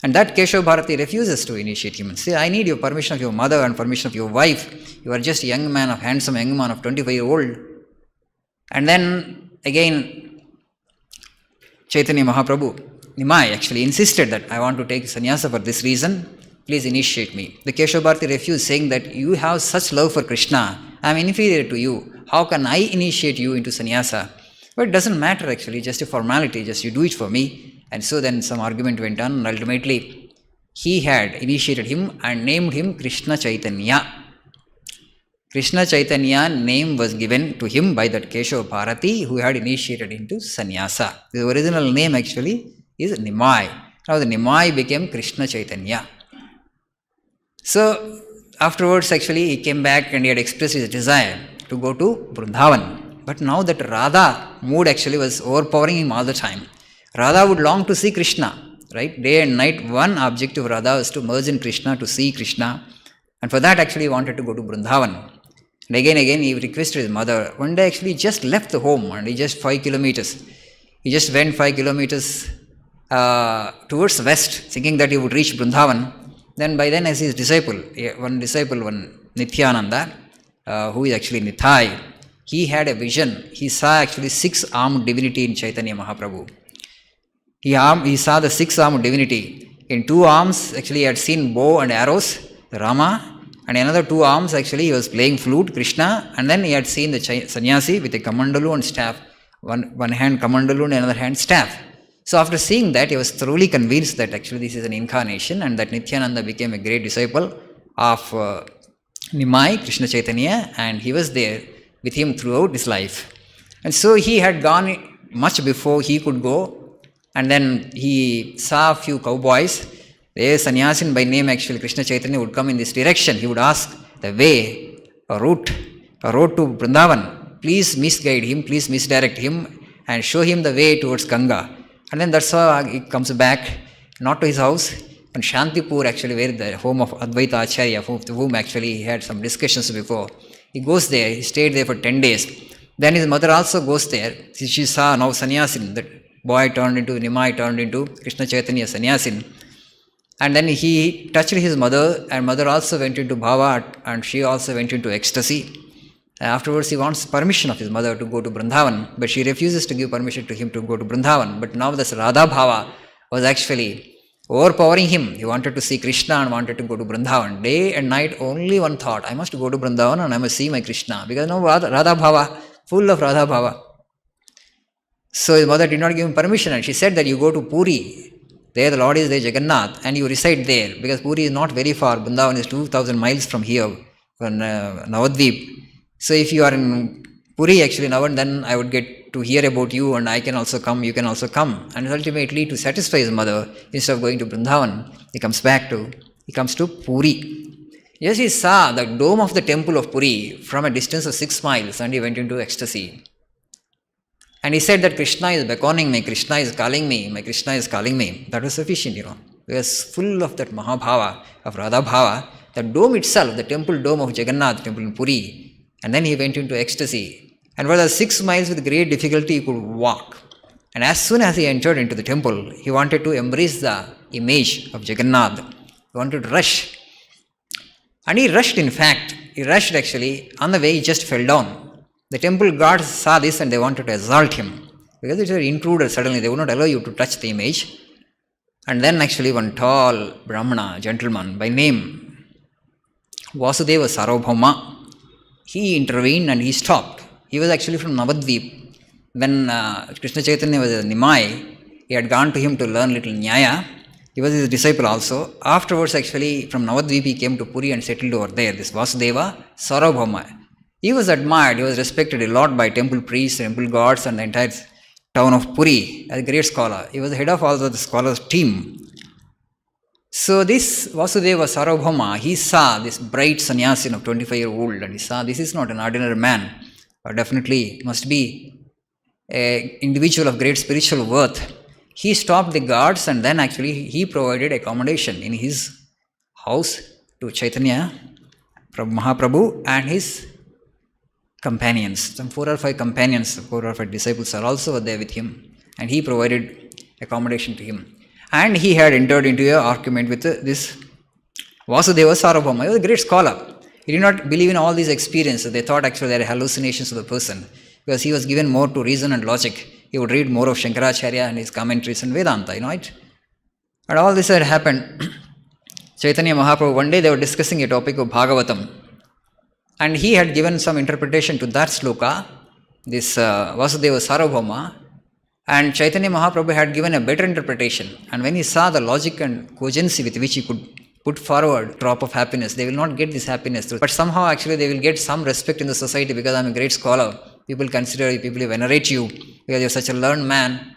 And that Keshav Bharati refuses to initiate him and say, I need your permission of your mother and permission of your wife. You are just a young man, handsome young man of 25-year-old. And then again, Chaitanya Mahaprabhu, Nimai actually insisted that I want to take sannyasa for this reason. Please initiate me. The Keshav Bharati refused, saying that you have such love for Krishna. I am inferior to you. How can I initiate you into sannyasa? But it doesn't matter actually, just a formality, just you do it for me. And so then some argument went on, and ultimately he had initiated him and named him Krishna Chaitanya. Krishna Chaitanya name was given to him by that Keshav Bharati who had initiated into sannyasa. The original name actually is Nimai. Now the Nimai became Krishna Chaitanya. So afterwards actually he came back and he had expressed his desire to go to Vrindavan. But now that Radha mood actually was overpowering him all the time. Radha would long to see Krishna, right? Day and night, one objective of Radha was to merge in Krishna, to see Krishna. And for that actually he wanted to go to Vrindavan. And again he requested his mother. One day actually he just left the home and he just 5 kilometers. He just went 5 kilometers towards west, thinking that he would reach Vrindavan. Then by then as his disciple, one Nityananda, who is actually Nithai, he had a vision. He saw actually 6-armed divinity in Chaitanya Mahaprabhu. He saw the 6-armed divinity. In 2 arms actually he had seen bow and arrows, Rama, and another 2 arms actually he was playing flute, Krishna, and then he had seen the sannyasi with a kamandalu and staff. One hand kamandalu and another hand staff. So after seeing that, he was thoroughly convinced that actually this is an incarnation and that Nityananda became a great disciple of Nimai, Krishna Chaitanya, and he was there with him throughout his life. And so he had gone much before he could go, and then he saw a few cowboys. The sannyasin by name actually Krishna Chaitanya would come in this direction. He would ask the way, a route to Vrindavan. Please misguide him, please misdirect him and show him the way towards Ganga. And then that's how he comes back, not to his house, and Shantipur actually, where the home of Advaita Acharya, to whom actually he had some discussions before. He goes there, he stayed there for 10 days. Then his mother also goes there. She saw now sannyasin, that boy turned into, Nimai turned into Krishna Chaitanya sannyasin. And then he touched his mother, and mother also went into bhava, and she also went into ecstasy. Afterwards, he wants permission of his mother to go to Vrindavan, but she refuses to give permission to him to go to Vrindavan. But now this Radha Bhava was actually overpowering him. He wanted to see Krishna and wanted to go to Vrindavan. Day and night, only one thought, I must go to Vrindavan and I must see my Krishna. Because now Radha Bhava, full of Radha Bhava. So his mother did not give him permission, and she said that you go to Puri. There the Lord is there, Jagannath, and you reside there. Because Puri is not very far. Vrindavan is 2,000 miles from here, from Navadvip. So if you are in Puri actually now and then, I would get to hear about you and I can also come, you can also come. And ultimately to satisfy his mother, instead of going to Vrindavan, he comes to Puri. Yes, he saw the dome of the temple of Puri from a distance of 6 miles and he went into ecstasy. And he said that Krishna is beckoning me, Krishna is calling me, my Krishna is calling me. That was sufficient, He was full of that Mahabhava, of Radha Bhava. The dome itself, the temple dome of Jagannath, temple in Puri. And then he went into ecstasy. And for the 6 miles with great difficulty he could walk. And as soon as he entered into the temple, he wanted to embrace the image of Jagannath. He wanted to rush. And he rushed in fact. he rushed actually. On the way, he just fell down. The temple guards saw this and they wanted to assault him. Because it's an intruder, suddenly they would not allow you to touch the image. And then actually one tall Brahmana, gentleman by name, Vasudeva Sarvabhauma, he intervened and he stopped. He was actually from Navadvip. When Krishna Chaitanya was in Nimai, he had gone to him to learn little Nyaya. He was his disciple also. Afterwards, actually, from Navadvip, he came to Puri and settled over there, this Vasudeva Sarvabhauma. He was admired, he was respected a lot by temple priests, temple gods, and the entire town of Puri as a great scholar. He was the head of all the scholars' team. So this Vasudeva Sarvabhauma, he saw this bright sannyasin of 25-year-old and he saw this is not an ordinary man, but definitely must be an individual of great spiritual worth. He stopped the guards and then actually he provided accommodation in his house to Chaitanya, Mahaprabhu and his companions. Some 4 or 5 companions, 4 or 5 disciples are also there with him and he provided accommodation to him. And he had entered into an argument with this Vasudeva Sarvabhauma. He was a great scholar. He did not believe in all these experiences. They thought actually they were hallucinations of the person because he was given more to reason and logic. He would read more of Shankaracharya and his commentaries and Vedanta, right? And all this had happened. Chaitanya Mahaprabhu, one day they were discussing a topic of Bhagavatam. And he had given some interpretation to that sloka, this Vasudeva Sarvabhauma. And Chaitanya Mahaprabhu had given a better interpretation. And when he saw the logic and cogency with which he could put forward drop of happiness, they will not get this happiness through. But somehow actually they will get some respect in the society because I'm a great scholar. People consider you, people venerate you because you're such a learned man.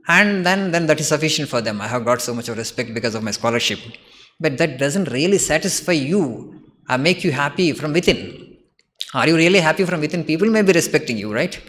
And then that is sufficient for them. I have got so much of respect because of my scholarship. But that doesn't really satisfy you or make you happy from within. Are you really happy from within? People may be respecting you, right?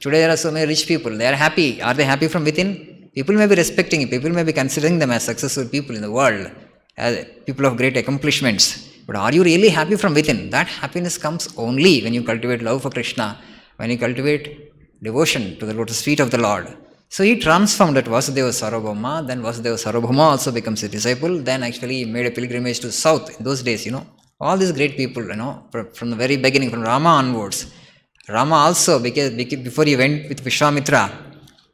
Today there are so many rich people. They are happy. Are they happy from within? People may be respecting you. People may be considering them as successful people in the world, as people of great accomplishments. But are you really happy from within? That happiness comes only when you cultivate love for Krishna, when you cultivate devotion to the lotus feet of the Lord. So he transformed that Vasudeva Sarvabhauma. Then Vasudeva Sarvabhauma also becomes a disciple. Then actually he made a pilgrimage to south in those days, All these great people, from the very beginning, from Rama onwards. Rama also, because before he went with Vishwamitra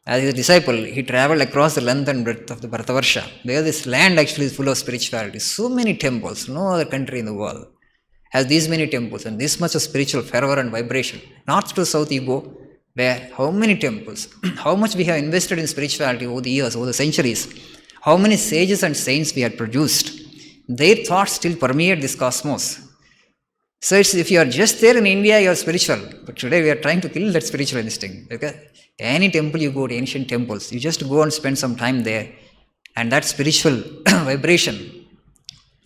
as his disciple, he travelled across the length and breadth of the Bharatavarsha. Because this land actually is full of spirituality. So many temples, no other country in the world has these many temples and this much of spiritual fervor and vibration. North to south you go, where how many temples, how much we have invested in spirituality over the years, over the centuries, how many sages and saints we had produced. Their thoughts still permeate this cosmos. So if you are just there in India, you are spiritual. But today we are trying to kill that spiritual instinct. Okay? Any temple you go to, ancient temples, you just go and spend some time there. And that spiritual vibration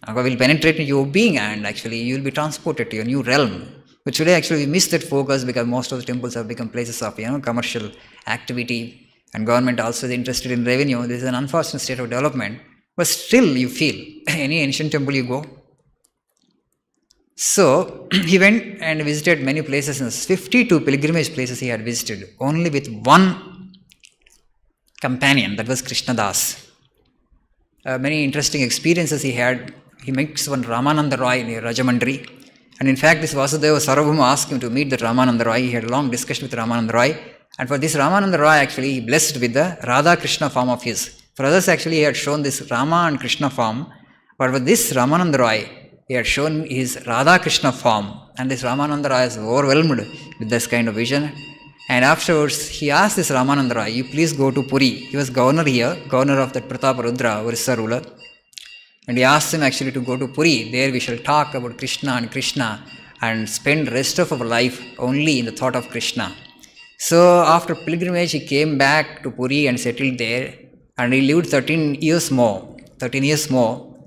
will penetrate into your being and actually you will be transported to a new realm. But today actually we miss that focus because most of the temples have become places of commercial activity and government also is interested in revenue. This is an unfortunate state of development. But still you feel, any ancient temple you go. So he went and visited many places. In 52 pilgrimage places he had visited, only with one companion, that was Krishna Das. Many interesting experiences he had. He meets one Ramananda Roy near Rajamandri. And in fact, this Vasudeva Sarvabhauma asked him to meet that Ramananda Roy. He had a long discussion with Ramananda Roy. And for this Ramananda Roy, actually, he blessed with the Radha Krishna form of his. For others, actually, he had shown this Rama and Krishna form. But for this Ramananda Roy, he had shown his Radha Krishna form. And this Ramananda Roy is overwhelmed with this kind of vision. And afterwards, he asked this Ramananda Roy, you please go to Puri. He was governor here, governor of that Prataparudra, Orissa ruler. And he asked him actually to go to Puri. There we shall talk about Krishna and spend rest of our life only in the thought of Krishna. So after pilgrimage, he came back to Puri and settled there. And he lived 13 years more,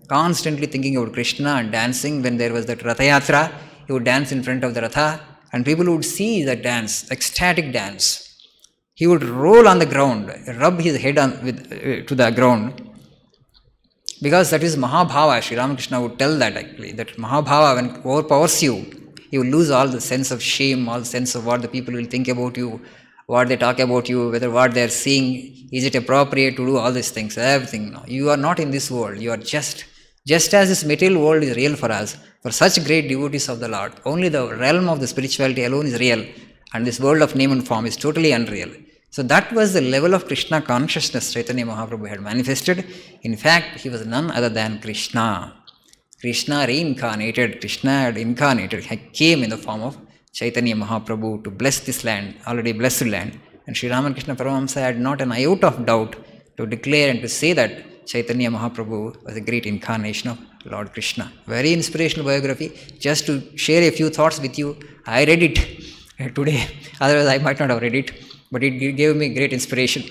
constantly thinking about Krishna and dancing. When there was that Ratha Yatra, he would dance in front of the Ratha. And people would see that dance, ecstatic dance. He would roll on the ground, rub his head to the ground. Because that is Mahabhava. Sri Ramakrishna would tell that actually, that Mahabhava, when it overpowers you, you will lose all the sense of shame, all the sense of what the people will think about you, what they talk about you, whether what they are seeing, is it appropriate to do all these things, everything. No. You are not in this world. You are just Just as this material world is real for us, for such great devotees of the Lord, only the realm of the spirituality alone is real, and this world of name and form is totally unreal. So that was the level of Krishna consciousness Chaitanya Mahaprabhu had manifested. In fact, he was none other than Krishna. Krishna reincarnated, Krishna had incarnated, he came in the form of Chaitanya Mahaprabhu to bless this land, already blessed land. And Sri Ramakrishna Paramahamsa had not an iota of doubt to declare and to say that Chaitanya Mahaprabhu was a great incarnation of Lord Krishna. Very inspirational biography. Just to share a few thoughts with you, I read it today, otherwise I might not have read it, but it gave me great inspiration.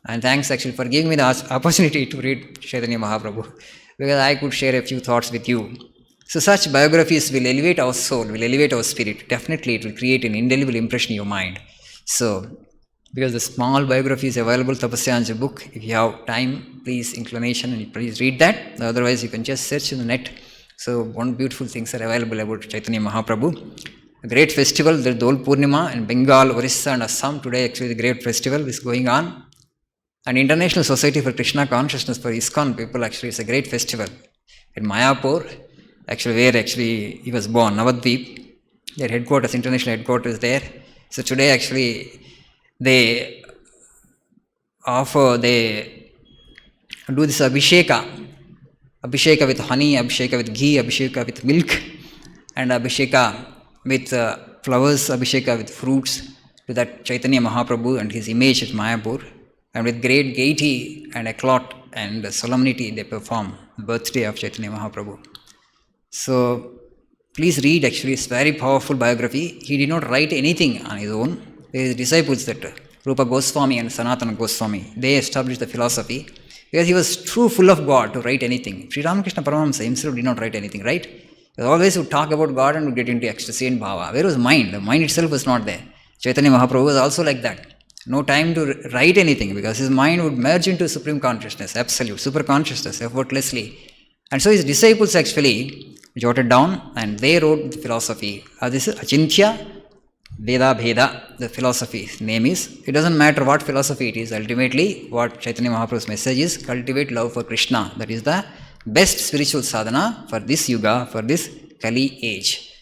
And thanks actually for giving me the opportunity to read Chaitanya Mahaprabhu, because I could share a few thoughts with you. So such biographies will elevate our soul, will elevate our spirit. Definitely it will create an indelible impression in your mind. So, because the small biography is available, Tapasyan's book, if you have time, please, inclination, and please read that. Otherwise you can just search in the net. So one beautiful things are available about Chaitanya Mahaprabhu. A great festival, the Dol Purnima in Bengal, Orissa and Assam. Today actually the great festival is going on. And International Society for Krishna Consciousness for ISKCON people, actually it's a great festival. In Mayapur, actually where actually he was born, Navadvip, their headquarters, international headquarters there. So today actually they do this Abhisheka with honey, Abhisheka with ghee, Abhisheka with milk, and Abhisheka with flowers, Abhisheka with fruits to that Chaitanya Mahaprabhu and his image at Mayapur. And with great gaiety and eclat and solemnity they perform the birthday of Chaitanya Mahaprabhu. So please read, actually it's very powerful biography. He did not write anything on his own. His disciples, that Rupa Goswami and Sanatana Goswami, they established the philosophy, because he was too full of God to write anything. Sri Ramakrishna Paramahamsa himself did not write anything, right? He always would talk about God and would get into ecstasy and bhava. Where was mind? The mind itself was not there. Chaitanya Mahaprabhu was also like that. No time to write anything, because his mind would merge into supreme consciousness, absolute, super consciousness, effortlessly. And so his disciples actually jotted down and they wrote the philosophy. This is Achintya Veda Bheda, the philosophy's name is. It doesn't matter what philosophy it is, ultimately what Chaitanya Mahaprabhu's message is, cultivate love for Krishna. That is the best spiritual sadhana for this yuga, for this Kali age.